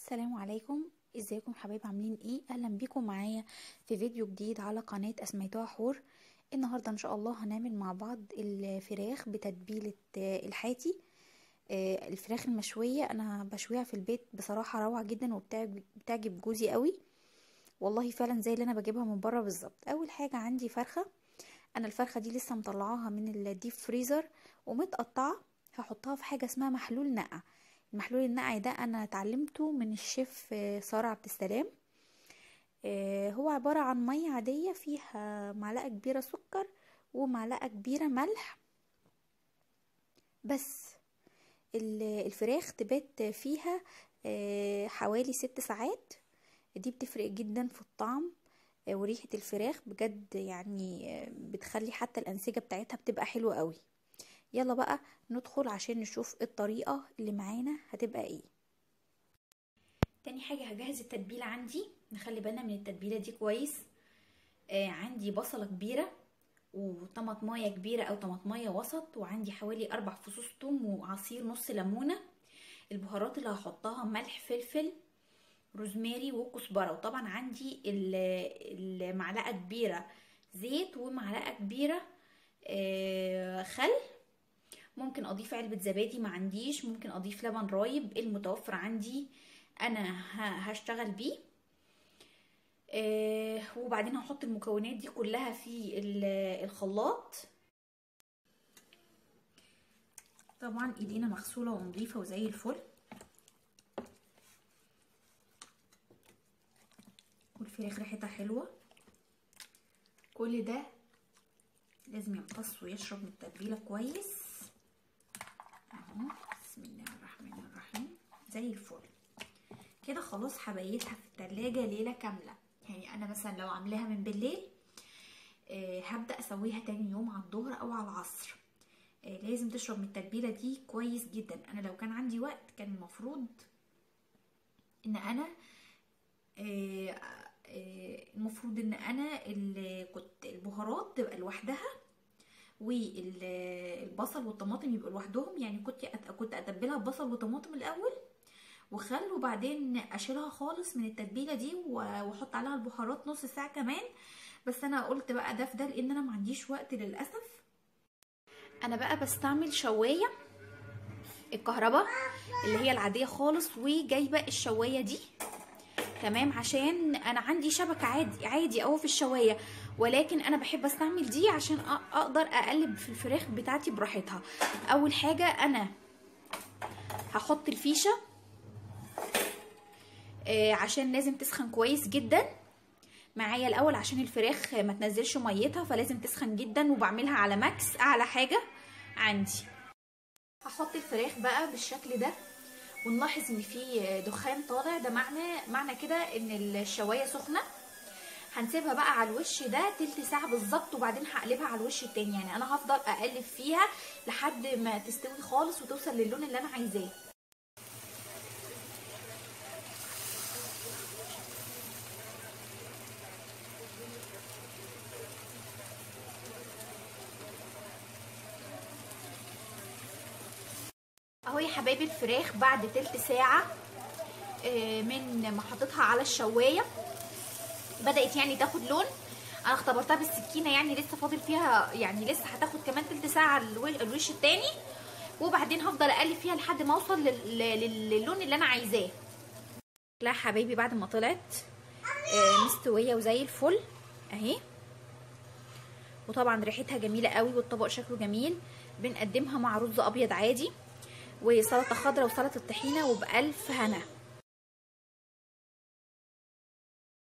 السلام عليكم. ازيكم حبايب؟ عاملين ايه؟ اهلا بيكم معايا في فيديو جديد على قناة اسميتها حور. النهاردة ان شاء الله هنعمل مع بعض الفراخ بتتبيلة الحاتي. الفراخ المشوية انا بشويها في البيت، بصراحة روعة جدا وبتعجب جوزي قوي، والله فعلا زي اللي انا بجيبها من بره بالظبط. اول حاجة عندي فرخة، انا الفرخة دي لسه مطلعاها من الديب فريزر ومتقطعة. هحطها في حاجة اسمها محلول نقع. المحلول النقعي ده انا اتعلمته من الشيف سارة عبد السلام. هو عبارة عن مية عادية فيها معلقة كبيرة سكر ومعلقة كبيرة ملح بس. الفراخ تبات فيها حوالي 6 ساعات. دي بتفرق جدا في الطعم وريحة الفراخ بجد، يعني بتخلي حتى الأنسجة بتاعتها بتبقى حلوة قوي. يلا بقى ندخل عشان نشوف الطريقة اللي معانا هتبقى ايه. تاني حاجة هجهز التتبيلة عندي، نخلي بالنا من التتبيلة دي كويس. عندي بصلة كبيرة وطماطمايه كبيرة او طماطمايه وسط، وعندي حوالي 4 فصوص ثوم وعصير نص ليمونة. البهارات اللي هحطها ملح فلفل روزماري وكزبرة، وطبعا عندي المعلقة كبيرة زيت ومعلقة كبيرة خل. ممكن اضيف علبة زبادي، ما عنديش ممكن اضيف لبن رايب، المتوفر عندي انا هشتغل بيه. وبعدين هحط المكونات دي كلها في الخلاط. طبعا ايدينا مغسولة ونظيفة وزي الفل، والفراخ ريحتها حلوة. كل ده لازم يمتص ويشرب من التتبيلة كويس اهو. بسم الله الرحمن الرحيم، زي الفل كده. خلاص هبيتها في التلاجة ليلة كاملة. يعني انا مثلا لو عاملاها من بالليل هبدأ اسويها تاني يوم على الظهر او على العصر. لازم تشرب من التتبيلة دي كويس جدا. انا لو كان عندي وقت كان المفروض ان انا اللي كنت البهارات تبقى لوحدها والبصل والطماطم يبقوا لوحدهم. يعني كنت اتبلها ببصل وطماطم الاول وخل، وبعدين اشيلها خالص من التتبيله دي واحط عليها البهارات نص ساعه كمان. بس انا قلت بقى ده في ده لان انا ما عنديش وقت للاسف. انا بقى بستعمل شوايه الكهرباء اللي هي العاديه خالص، وجايبه الشوايه دي تمام عشان انا عندي شبكه عادي اهو في الشوايه، ولكن انا بحب استعمل دي عشان اقدر اقلب في الفراخ بتاعتي براحتها. اول حاجه انا هحط الفيشه عشان لازم تسخن كويس جدا معايا الاول عشان الفراخ ما تنزلش ميتها، فلازم تسخن جدا، وبعملها على ماكس اعلى حاجه عندي. هحط الفراخ بقى بالشكل ده ونلاحظ ان في دخان طالع، ده معنى كده ان الشوايه سخنه. هنسيبها بقى على الوش ده تلت ساعه بالظبط، وبعدين هقلبها على الوش التاني. يعني انا هفضل اقلب فيها لحد ما تستوي خالص وتوصل للون اللي انا عايزاه. اهو يا حبايبي الفراخ بعد تلت ساعه من ما حطيتها على الشوايه بدات يعني تاخد لون. انا اختبرتها بالسكينه، يعني لسه فاضل فيها، يعني لسه هتاخد كمان تلت ساعه الوش التاني، وبعدين هفضل اقلب فيها لحد ما اوصل للون اللي انا عايزاه. لا حبايبي بعد ما طلعت مستويه وزي الفل اهي، وطبعا ريحتها جميله قوي والطبق شكله جميل. بنقدمها مع رز ابيض عادي وسلطه خضراء وسلطه طحينه وبألف هنا.